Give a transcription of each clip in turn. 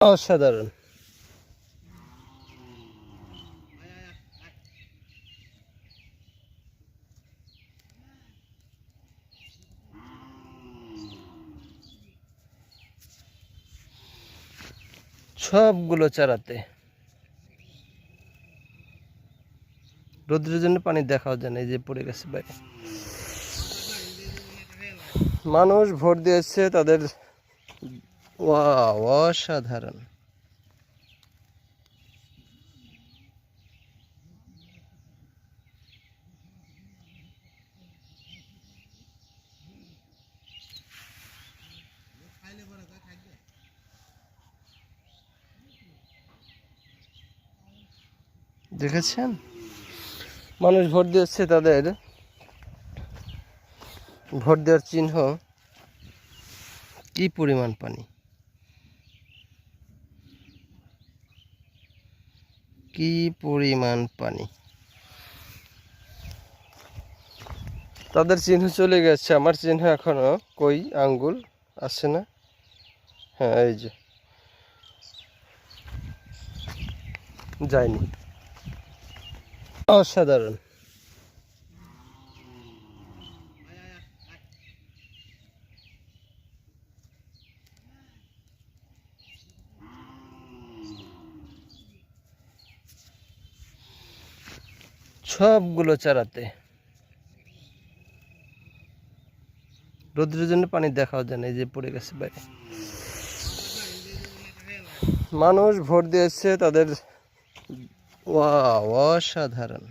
অসাধারণ। সবগুলো চারাতে রোদ্রের জন্য পানি দেখাও যায় না, এই যে পড়ে গেছে বাইরে। মানুষ ভোট দিয়েছে তাদের। ওয়াও, অসাধারণ। দেখেছেন, মানুষ ভোট দিয়েছে তাদের। ভোট দেওয়ার চিহ্ন কি পরিমাণ পানি, কি পরিমাণ পানি। তাদের চিহ্ন চলে গেছে, আমার চিহ্ন এখনো কই আঙ্গুল আসে না। হ্যাঁ, এই যে যায়নি। অসাধারণ। সবগুলো চারাতে রোদ্রের জন্য পানি দেখাও যায় না, এই যে পড়ে গেছে বাইরে। মানুষ ভোট দিয়েছে তাদের। ওয়াও, অসাধারণ।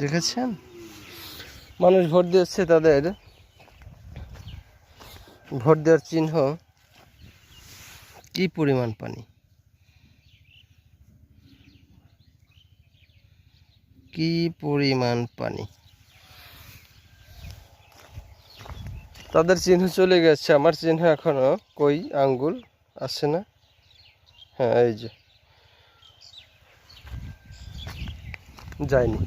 দেখেছেন, মানুষ ভোট দিয়েছে তাদের। ভোট দেওয়ার চিহ্ন কি পরিমাণ পানি, কি পরিমাণ পানি। তাদের চিহ্ন চলে গেছে, আমার চিহ্ন এখনো কই আঙ্গুল আসে না। হ্যাঁ, এই যে যায়নি।